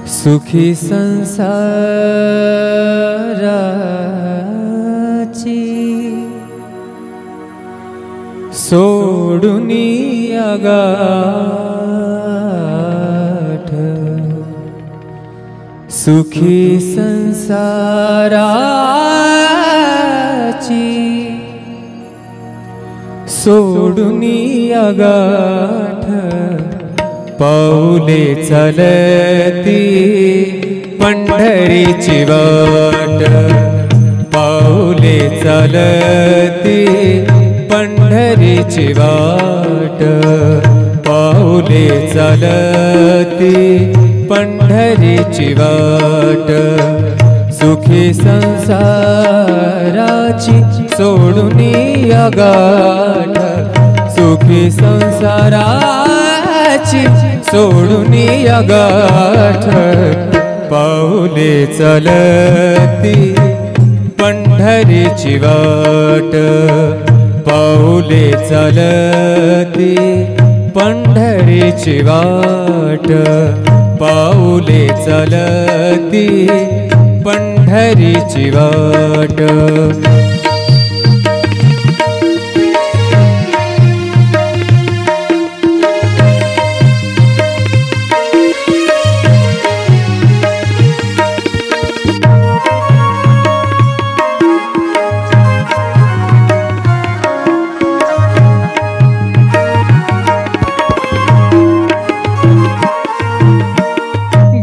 सुखी संसाराची सोडुनी अगाठ, सुखी संसाराची सोडुनी अगाठ, पाऊले चालती पंढरीची वाट, पाऊले चालती पंढरीची वाट, पाऊले चालती पंढरीची वाट, सुखी संसाराची सोडुनी अगाठ, सुखी संसाराची सोडुनी अगाठ, पाऊले चालती पंढरीची वाट, पाऊले चालती पंढरीची वाट, पाऊले चालती पंढरीची वाट.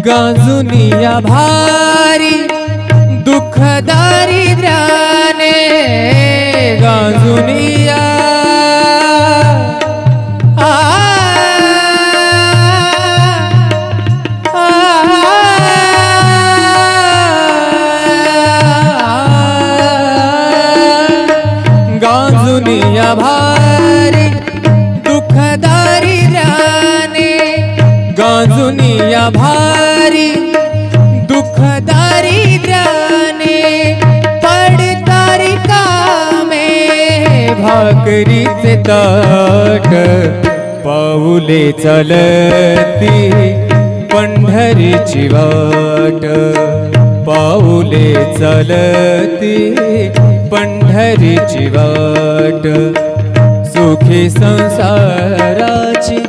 गांजुनिया भारी दुःख दारिद्र्याने, गांजुनिया गांजुनिया भारी दुःख दारिद्र्याने, गांजुनिया भारी दुःख दारिद्र्याने, पडतारी कामे भाकरीचे ताट, पाऊले चालती पंढरीची वाट, पाऊले चालती पंढरीची वाट, सुखी संसाराची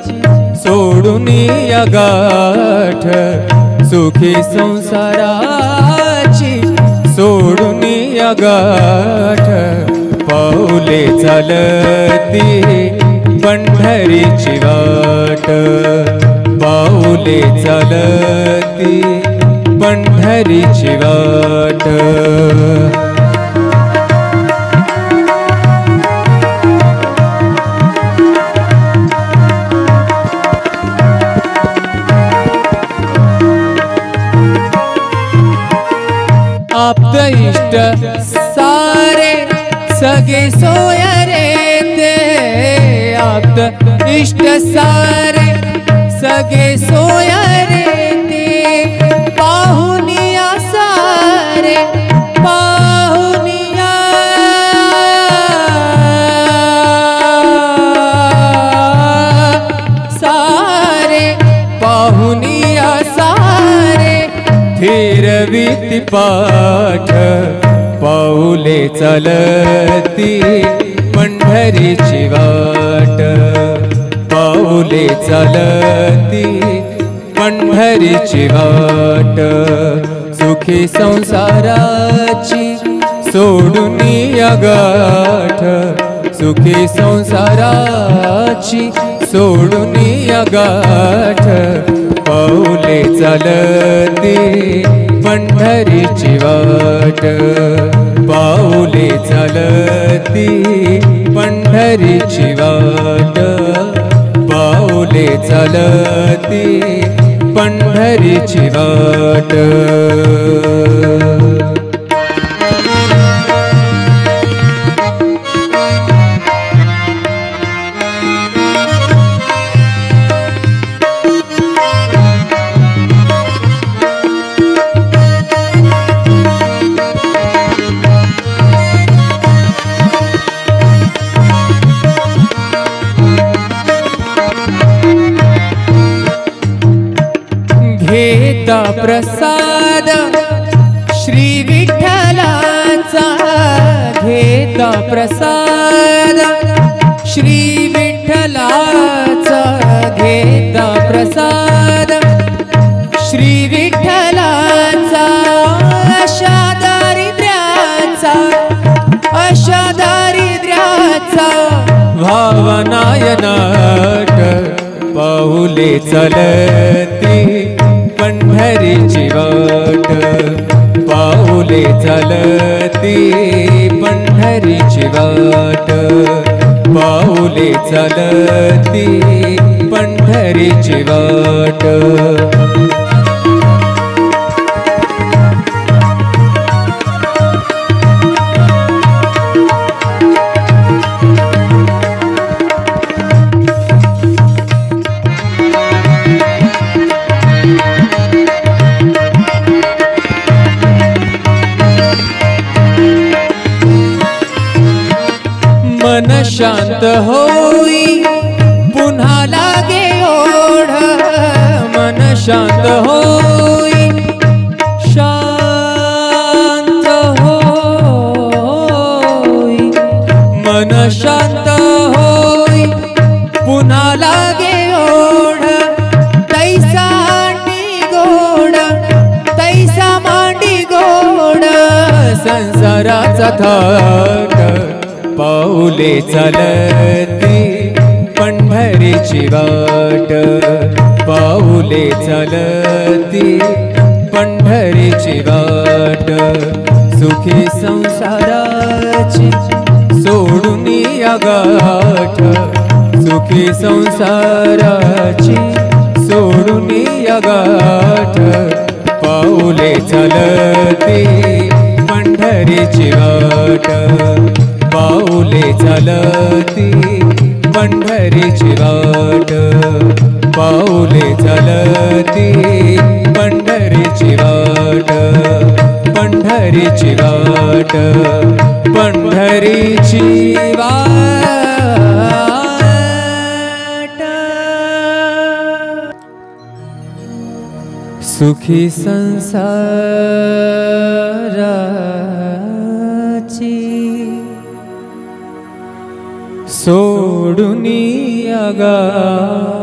सोडुनी अगाठ, सुखी संसाराची सोडुनी अगाठ, पाऊले चालती पंढरीची वाट, पाऊले चालती पंढरीची वाट. आप्त इष्ट सारे सगे सोयरे ते, आप्त इष्ट सारे सगे सोयरे ते, पाहुनिया सारे पाहुनिया सारे, पाहुनिया सारे फिरवीती पाठ, पाऊले चालती पंढरीची वाट, पाऊले चालती पंढरीची वाट, सुखी संसाराची सोडुनी अगाठ, सुखी संसाराची सोडुनी अगाठ, पाऊले चालती पंढरीची वाट, पाऊले चालती पंढरीची वाट, पाऊले चालती पंढरीची वाट. घेता प्रसाद श्री विठ्ठलाचा घेता प्रसाद श्री विठ्ठलाचा घेता प्रसाद श्री विठ्ठलाचा अशा दारिद्र्याचा भावनायनाट पाऊले चलती पंढरीची वाट पाऊले चलती पंढरीची वाट पाऊले चलती पंढरीची वाट मन शांत होई पुन्हा लागे ओढ मन शांत होई शांत होई मन शांत होई पुन्हा लागे ओढ तैसा मांडी गोड संसाराचा थाट पाऊले चलती पंढरीची वाट पाऊले चलती पंढरीची वाट सुखी संसाराची सोडून या गाठ सुखी संसाराची सोडून या गाठ पाऊले चलती पंढरीची वाट पाऊले चलती पंढरीची वाट पाऊले चलती पंढरीची वाट पंढरीची वाट पंढरीची वाट सुखी संसाराची सोडून या गाठ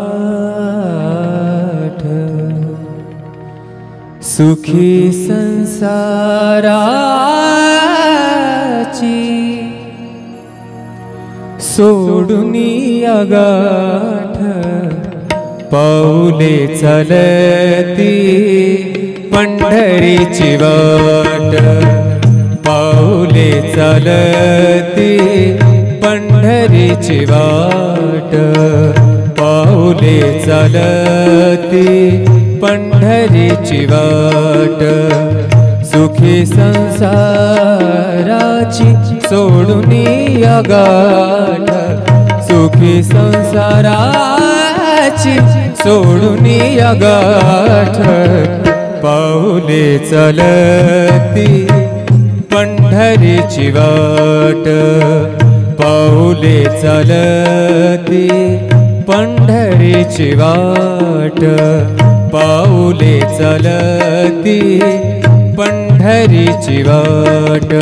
सुखी संसाराची सोडून या गाठ पाऊले चलती पंढरीची वाट पाऊले चलती पंढरीची वाट पाऊले चलती पंढरीची वाट सुखी संसाराची सोडून या गाठ सुखी संसाराची सोडून या गाठ पाऊले चलती पंढरीची वाट पाऊले चलती पंढरीची वाट पाऊले चलती पंढरीची वाट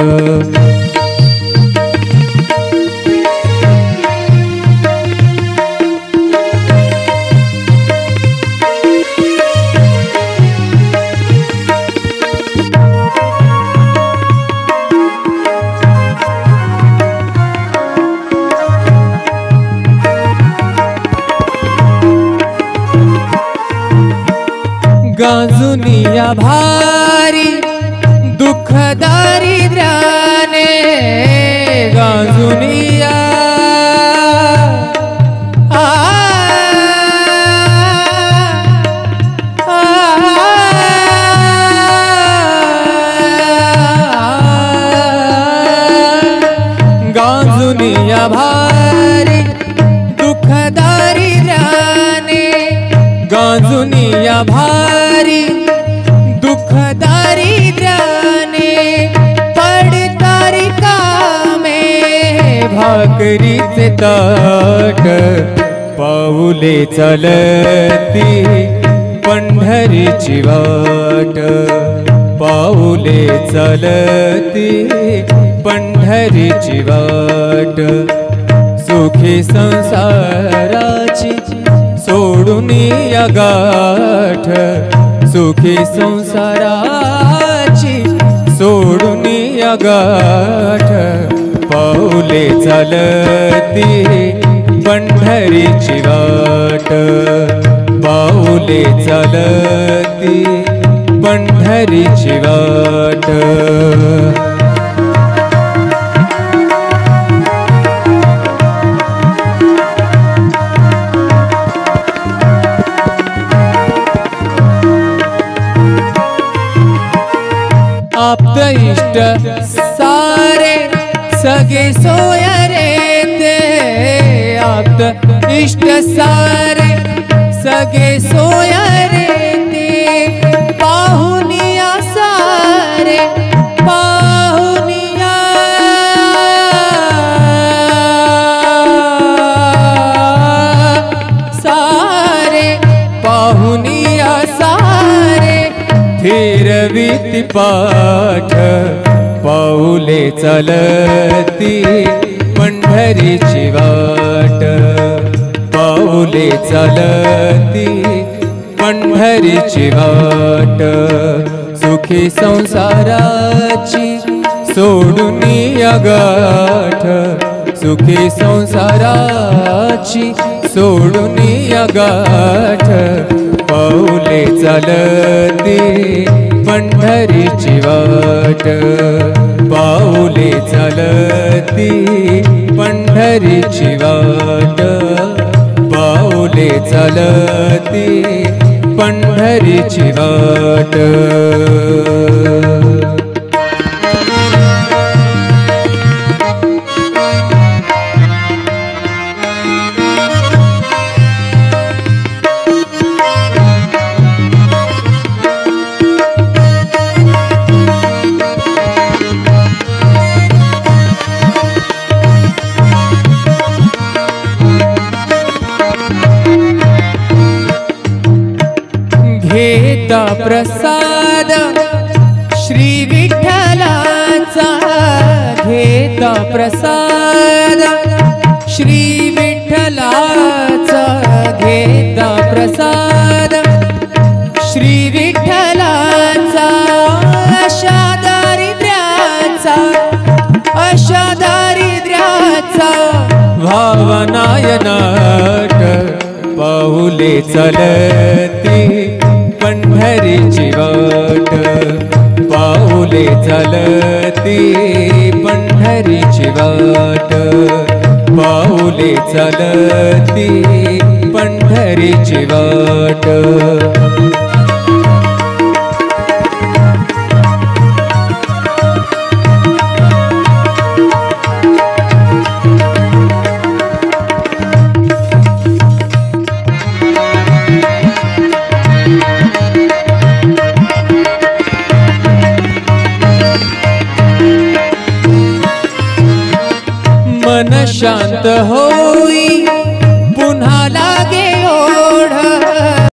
गांजुनिया भारी दुःख दारिद्र्याने गांजुनिया गांजुनिया भारी दुःख दारिद्र्याने गांजुनिया भारी दुःख दारिद्र्याने पडतारी कामे भाकरीचे ताट पाऊले चलती पंढरीची पंढरीची वाट पाऊले चालती पंढरीची वाट सुखी संसाराची सोडून या गाठ सुखी संसाराची सोडून या गाठ पाऊले चालती पंढरीची वाट पाऊले चालती पंढरीची वाट आप्त इष्ट सारे सगे सोयरे ते आप्त इष्ट सारे सगे सोयरे ते पाहुनिया सारे पाहुनिया सारे पाहुनिया सारे फिरवीती पाठ पाऊले चालती पंढरीची वाट पाऊले चालती पंढरीची वाट सुखी संसाराची सोडून या गाठ सुखी संसाराची सोडून या गाठ पाऊले चालती पंढरीची वाट पाऊले चालती पंढरीची वाट पाऊले चालती पंढरीची वाट घेता प्रसाद श्री विठ्ठलाचा घेता प्रसाद श्री विठ्ठलाचा घेता प्रसाद श्री विठ्ठलाचा अशा दारिद्र्याचा भावनायनाट पाऊले चालती पंढरीची वाट पाऊले चालती पंढरीची वाट पाऊले चालती पंढरीची वाट मन शांत होई पुन्हा लागे ओढ